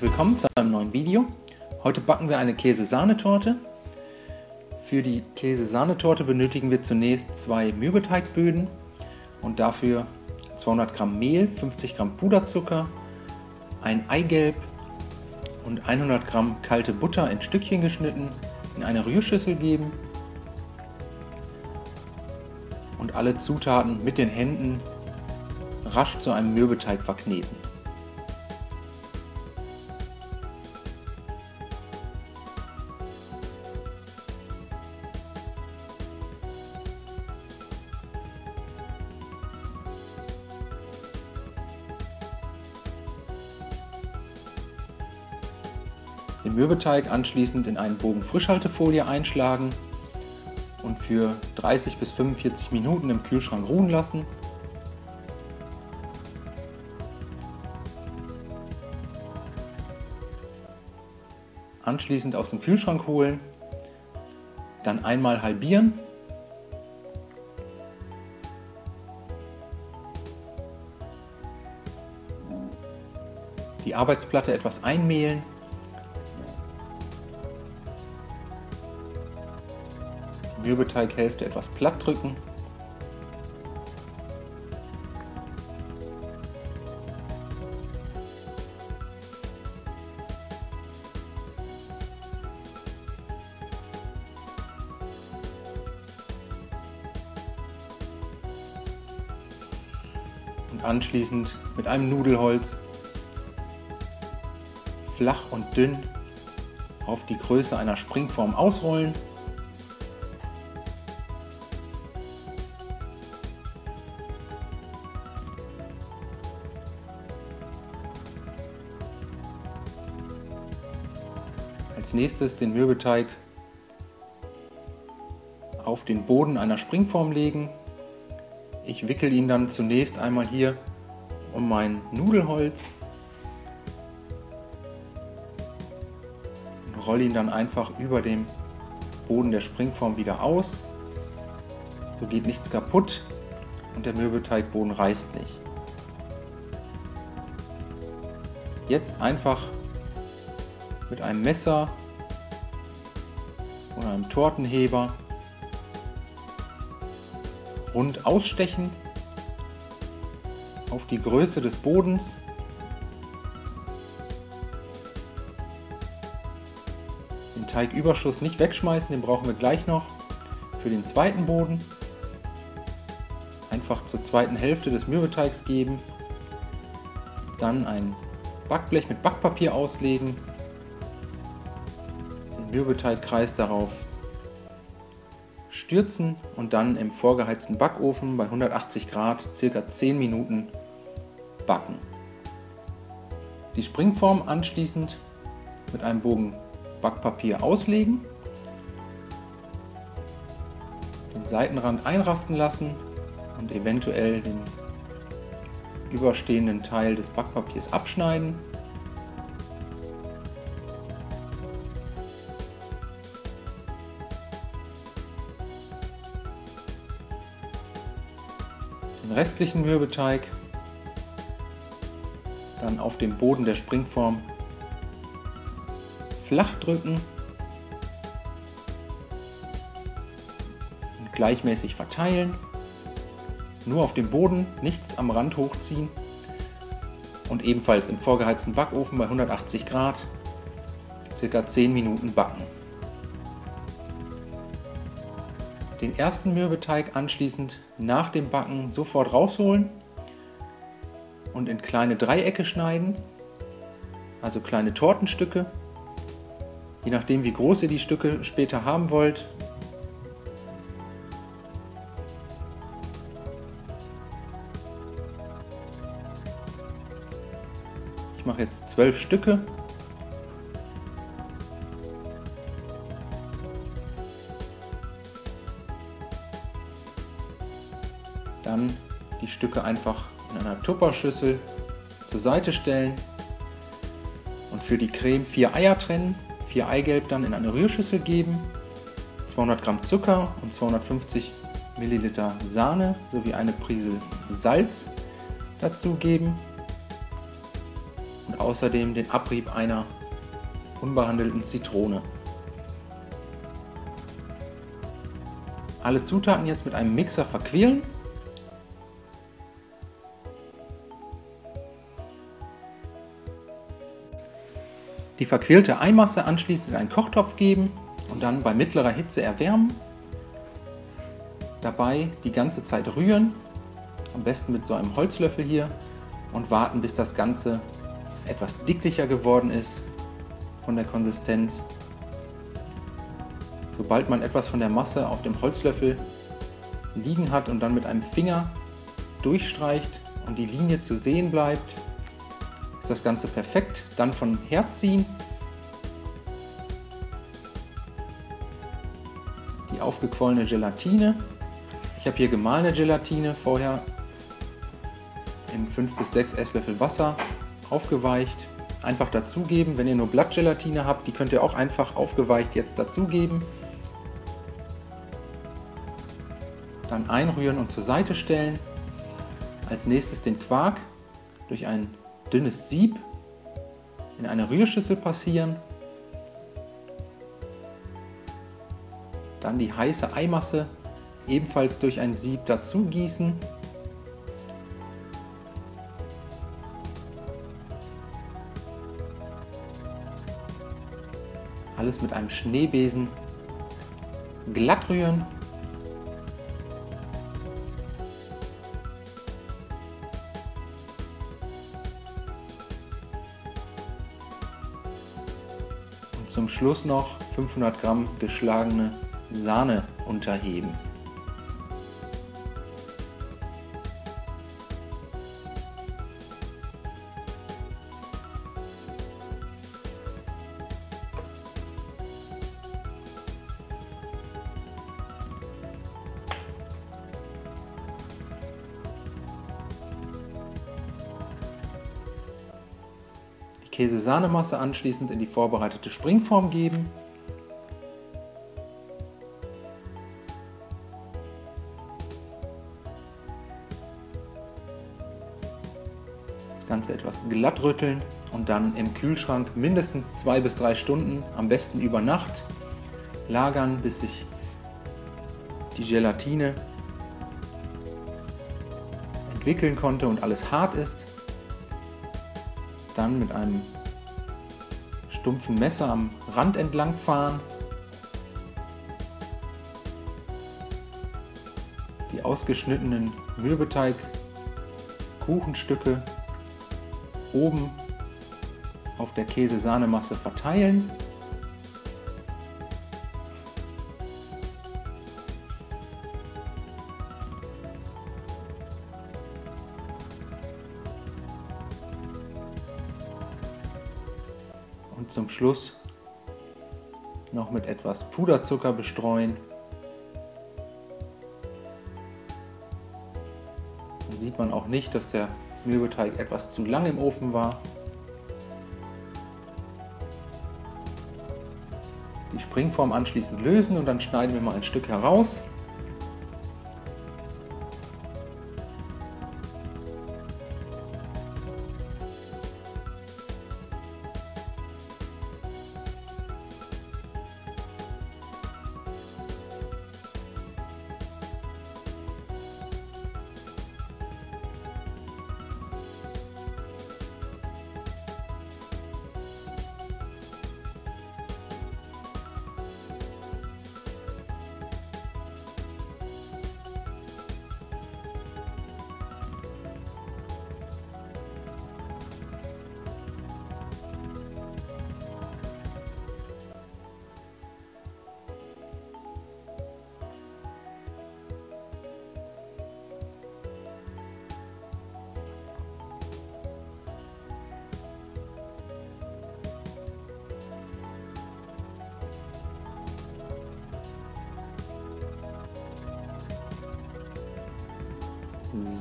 herzlich willkommen zu einem neuen Video. Heute backen wir eine Käse-Sahnetorte. Für die Käse-Sahnetorte benötigen wir zunächst 2 Mürbetteigböden und dafür 200 Gramm Mehl, 50 Gramm Puderzucker, ein Eigelb und 100 Gramm kalte Butter in Stückchen geschnitten in eine Rührschüssel geben und alle Zutaten mit den Händen rasch zu einem Mürbeteig verkneten. Den Mürbeteig anschließend in einen Bogen Frischhaltefolie einschlagen und für 30 bis 45 Minuten im Kühlschrank ruhen lassen. Anschließend aus dem Kühlschrank holen, dann einmal halbieren . Die Arbeitsplatte etwas einmehlen . Die Mürbeteig-Hälfte etwas platt drücken . Und anschließend mit einem Nudelholz flach und dünn auf die Größe einer Springform ausrollen . Als nächstes den Mürbeteig auf den Boden einer Springform legen. Ich wickel ihn dann zunächst einmal hier um mein Nudelholz und rolle ihn dann einfach über dem Boden der Springform wieder aus. So geht nichts kaputt und der Mürbeteigboden reißt nicht. Jetzt einfach mit einem Messer oder einem Tortenheber rund ausstechen auf die Größe des Bodens . Den Teigüberschuss nicht wegschmeißen, den brauchen wir gleich noch für den zweiten Boden. Einfach zur zweiten Hälfte des Mürbeteigs geben, dann ein Backblech mit Backpapier auslegen, den Mürbeteigkreis darauf stürzen und dann im vorgeheizten Backofen bei 180 Grad ca. 10 Minuten backen. Die Springform anschließend mit einem Bogen Backpapier auslegen, den Seitenrand einrasten lassen und eventuell den überstehenden Teil des Backpapiers abschneiden . Den restlichen Mürbeteig dann auf dem Boden der Springform flach drücken und gleichmäßig verteilen. Nur auf dem Boden, nichts am Rand hochziehen und ebenfalls im vorgeheizten Backofen bei 180 Grad ca. 10 Minuten backen. Den ersten Mürbeteig anschließend nach dem Backen sofort rausholen und in kleine Dreiecke schneiden, also kleine Tortenstücke. Je nachdem wie groß ihr die Stücke später haben wollt. Ich mache jetzt 12 Stücke . Dann die Stücke einfach in einer Tupperschüssel zur Seite stellen und für die Creme 4 Eier trennen, 4 Eigelb dann in eine Rührschüssel geben, 200 Gramm Zucker und 250 Milliliter Sahne sowie eine Prise Salz dazugeben und und außerdem den Abrieb einer unbehandelten Zitrone. Alle Zutaten jetzt mit einem Mixer verquirlen. Die verquirlte Eimasse anschließend in einen Kochtopf geben und dann bei mittlerer Hitze erwärmen. Dabei die ganze Zeit rühren, am besten mit so einem Holzlöffel hier, und warten, bis das Ganze etwas dicklicher geworden ist von der Konsistenz. Sobald man etwas von der Masse auf dem Holzlöffel liegen hat und dann mit einem Finger durchstreicht und die Linie zu sehen bleibt, ist das Ganze perfekt. Dann von Herd ziehen, die aufgequollene Gelatine. Ich habe hier gemahlene Gelatine vorher in 5 bis 6 Esslöffel Wasser aufgeweicht. Einfach dazugeben. Wenn ihr nur Blattgelatine habt, die könnt ihr auch einfach aufgeweicht jetzt dazugeben. Dann einrühren und zur Seite stellen. Als nächstes den Quark durch ein dünnes Sieb in eine Rührschüssel passieren. Dann die heiße Eimasse ebenfalls durch ein Sieb dazu gießen. Alles mit einem Schneebesen glatt rühren. Und zum Schluss noch 500 Gramm geschlagene Sahne unterheben. Käse-Sahne-Masse anschließend in die vorbereitete Springform geben. Das Ganze etwas glatt rütteln und dann im Kühlschrank mindestens 2 bis 3 Stunden, am besten über Nacht, lagern, bis sich die Gelatine entwickeln konnte und alles hart ist. Dann mit einem stumpfen Messer am Rand entlang fahren, die ausgeschnittenen Mürbeteig-Kuchenstücke oben auf der Käse-Sahne-Masse verteilen. Und zum Schluss noch mit etwas Puderzucker bestreuen. Dann sieht man auch nicht, dass der Mürbeteig etwas zu lang im Ofen war. Die Springform anschließend lösen und dann schneiden wir mal ein Stück heraus.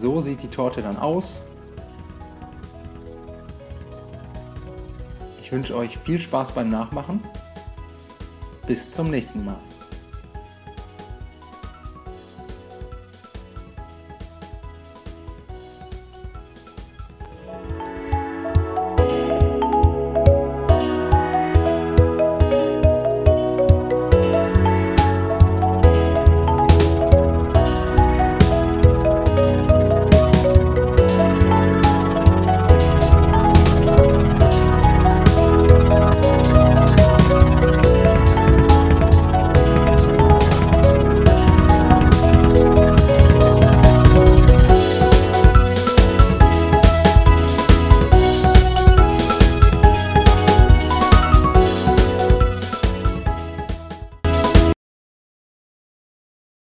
So sieht die Torte dann aus. Ich wünsche euch viel Spaß beim Nachmachen. Bis zum nächsten Mal.